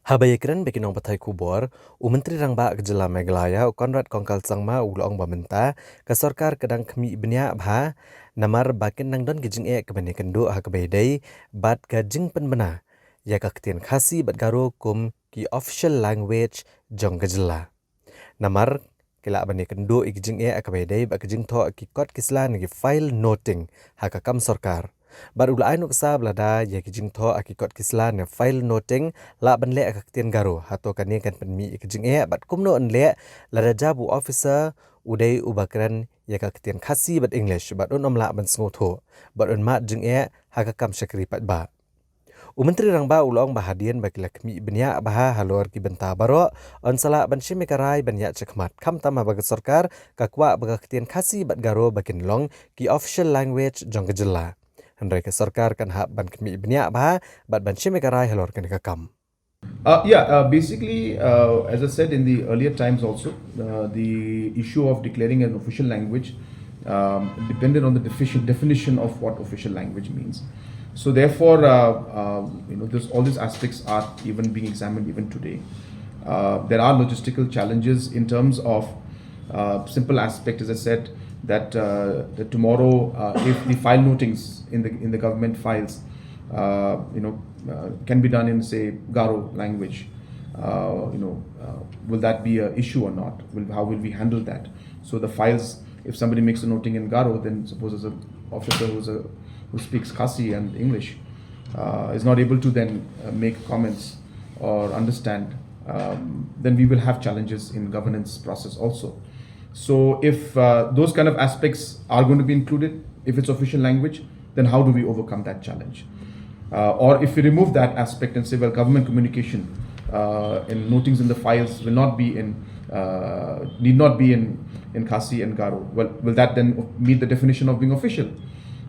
Habayakran bekinong patay kubor, Menteri Rangba ke Jylla Meghalaya, Conrad Kongkal Sangma ulong bamenta, ke Sorkar kedang Khmih benya bha, namar bakin nang don gijing kebani kendo ha kebaidai, bat gajing penbena, ya ka Ktien Khasi Garo kum ki official language jong ke Jylla. Namar kila bani kendo gijing kebaidai ba gijing tho ki kot kislan ki file noting ha ka kam Sorkar. Bar ula ainu kesa belada ya kijing tho akikot kisla ne file noting la ban le ak Ktien Garo hato kan kan penmi kijing bat kumno an le lada jabu officer udai ubakran ya ka Ktien Khasi bat English bat on la ban sngo bat on mat jing haka kam shakri pat ba. Menteri Rangba ulong bahadian bagi Khmih benya bah halor ki benta baro on sala ban shimikarai benya chekmat kam tama bagi Sorkar kakwa bagi Ktien Khasi bat Garo bakin long ki official language jong ke Jylla. Henry ke Sorkar kan hak ban Khmih benya bah bat ban shimikarai halor kan kakam. Basically, as I said in the earlier times also, the issue of declaring an official language depended on the definition of what official language means. So therefore, all these aspects are even being examined even today. There are logistical challenges in terms of simple aspect, as I said, that tomorrow, if the file notings in the government files, can be done in, say, Garo language. Will that be an issue or not? How will we handle that? So the files, if somebody makes a noting in Garo, then suppose as an officer who speaks Khasi and English is not able to then make comments or understand, then we will have challenges in governance process also. So if those kind of aspects are going to be included, if it's official language, then how do we overcome that challenge? Or if we remove that aspect and say, well, government communication in notings in the files will not be in, need not be in Khasi and Garo. Well, will that then meet the definition of being official?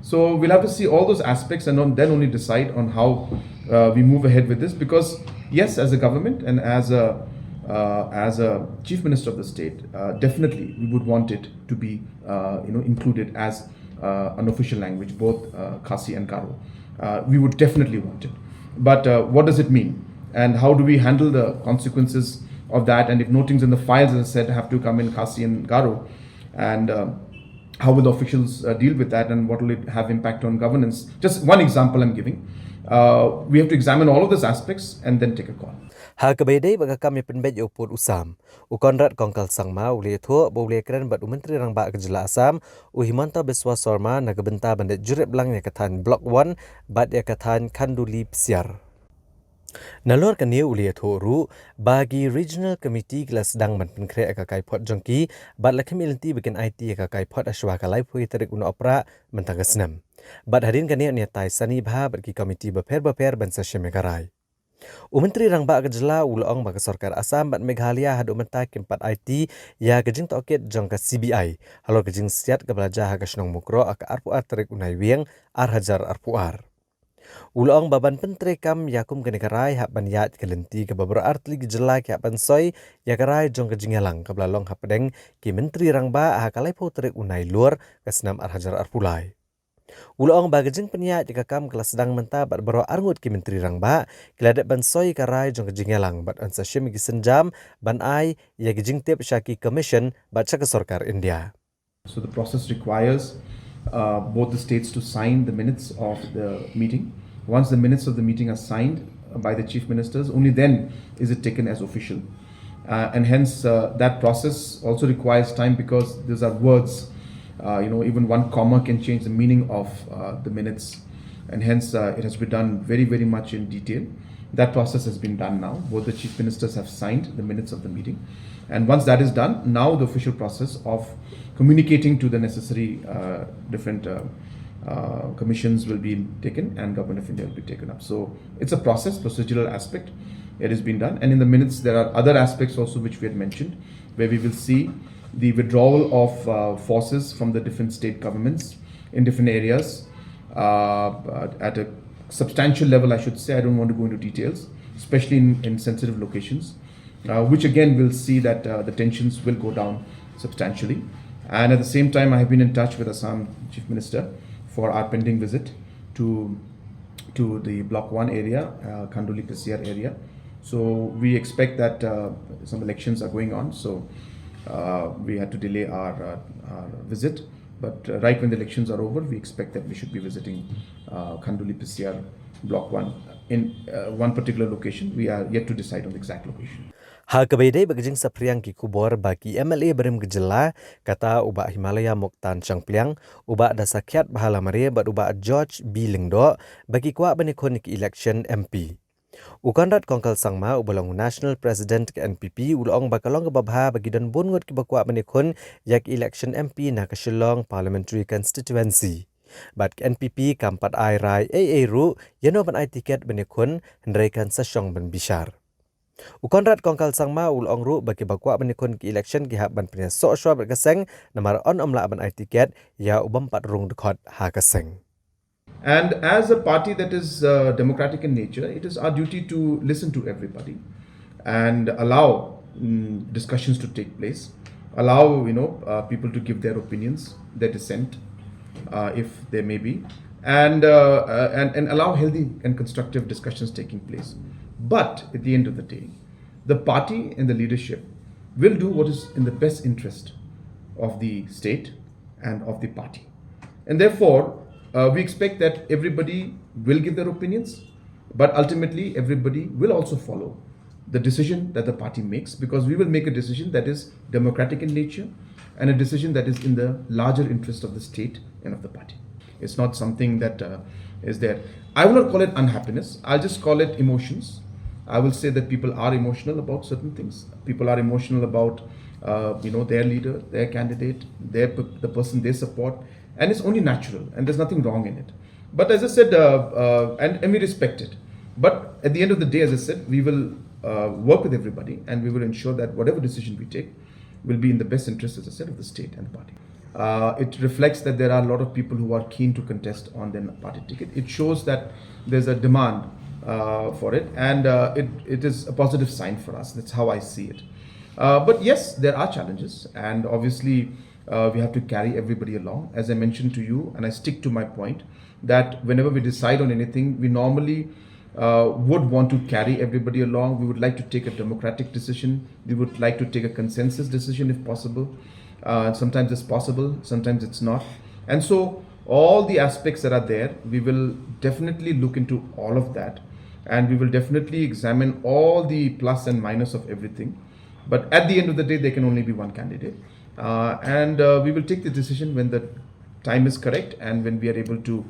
So we'll have to see all those aspects and then only decide on how we move ahead with this. Because yes, as a government and as a chief minister of the state, definitely we would want it to be included as an official language, both Khasi and Garo. We would definitely want it. But what does it mean? And how do we handle the consequences of that? And if notings in the files, as I said, have to come in Khasi and Garo, and how will the officials deal with that, and what will it have impact on governance? Just one example I'm giving. We have to examine all of those aspects and then take a call. Ha kebaidai baga kami penbej upur usam. Conrad Kongkal Sangma uli tho boleh keren bat Menteri Rangba ke Jylla Assam Himanta Biswa Sarma nagbenta bandet jurep belang ya katan Block 1 bat ya katan Kanduli Psiar. Nalor kan ye uli tho ru bagi Regional Committee kelas sedang ban penkre akakai pot jongki bat lakem ilenti bikin IT akakai pot aswa kalai pui terik una opera mentang kesnam. Bat hadin kan ye niatai sani bha bagi komiti beper ban sashemekarai. Menteri Rangba ke Jylla ulong bagi Sorkar Assam bat Meghalaya hadu menta kempat IT ya gejing toket jong ke CBI halo gejing siat ke belajar ha kesnong mukro ak arpuar terik unai wieng hajar arpuar. Ulong baban pentre kam yakum ke negarai hak ban yat ke lenti ke babro artli ke Jylla ke ban soy ya garai jong ke jingelang ke belalong ha pedeng ki Menteri Rangba ha kalai po terik unai luar ke senam hajar arpulai. Ulong bagajeng peniat jika kam kelas sedang menta bat baro arngut ki Menteri Rangba kiladat ban soy karai jong kejingelang bat ansa shim gi senjam ban ai ya gijing tip shaki commission bat chaka Sorkar India. So the process requires both the states to sign the minutes of the meeting. Once the minutes of the meeting are signed by the chief ministers, only then is it taken as official. And hence that process also requires time because these are words. Even one comma can change the meaning of the minutes, and hence it has been done very, very much in detail. That process has been done now. Both the chief ministers have signed the minutes of the meeting, and once that is done, now the official process of communicating to the necessary different commissions will be taken, and Government of India will be taken up. So it's a process, procedural aspect. It has been done, and in the minutes there are other aspects also which we had mentioned, where we will see the withdrawal of forces from the different state governments in different areas at a substantial level, I should say. I don't want to go into details, especially in sensitive locations, which again will see that the tensions will go down substantially. And at the same time, I have been in touch with Assam Chief Minister for our pending visit to the Block 1 area, Kanduli Psiar area, So we expect that some elections are going on. So we had to delay our visit. But right when the elections are over, we expect that we should be visiting Khanduli PCR Block 1 in one particular location. We are yet to decide on the exact location. Ha kabede bagajing sa priang ki kubor bagi MLA berem gejela kata ubak Himalaya Moktan Changpliang ubak da sakyat bahala mare bat ubak George B Lingdo bagi kwa banikon ki election MP. Conrad kongkal sangma ubalong National President ke NPP ulong bakalong babha bagi dan bungut ki bakwa banikon yak election MP na ke Shillong Parliamentary Constituency. Bat ke NPP kampat ai rai ru yano ban ai tiket banikon hendreikan sasyong ban bishar. Conrad kongkal sangma ulong ru bagi bakwa banikon ki election ki hak ban pnya so shwa berkaseng namar on omla ban ai tiket ya ubam pat rung dekhot ha kaseng. And as a party that is democratic in nature, it is our duty to listen to everybody and allow discussions to take place, allow people to give their opinions, their dissent, if there may be, and allow healthy and constructive discussions taking place. But at the end of the day, the party and the leadership will do what is in the best interest of the state and of the party. And therefore, we expect that everybody will give their opinions, but ultimately everybody will also follow the decision that the party makes, because we will make a decision that is democratic in nature and a decision that is in the larger interest of the state and of the party. It's not something that is there. I will not call it unhappiness. I'll just call it emotions. I will say that people are emotional about certain things. People are emotional about their leader, their candidate, the person they support, and it's only natural, and there's nothing wrong in it. But as I said, and we respect it. But at the end of the day, as I said, we will work with everybody, and we will ensure that whatever decision we take will be in the best interest, as I said, of the state and the party. It reflects that there are a lot of people who are keen to contest on their party ticket. It shows that there's a demand for it, and it is a positive sign for us. That's how I see it. But yes, there are challenges, and obviously we have to carry everybody along. As I mentioned to you, and I stick to my point, that whenever we decide on anything, we normally would want to carry everybody along. We would like to take a democratic decision. We would like to take a consensus decision if possible. Sometimes it's possible, sometimes it's not. And so all the aspects that are there, we will definitely look into all of that, and we will definitely examine all the plus and minus of everything. But at the end of the day, there can only be one candidate. And we will take the decision when the time is correct and when we are able to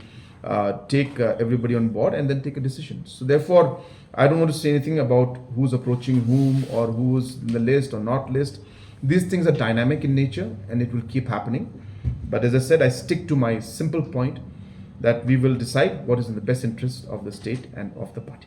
take everybody on board and then take a decision. So therefore, I don't want to say anything about who's approaching whom or who's in the list or not list. These things are dynamic in nature and it will keep happening. But as I said, I stick to my simple point that we will decide what is in the best interest of the state and of the party.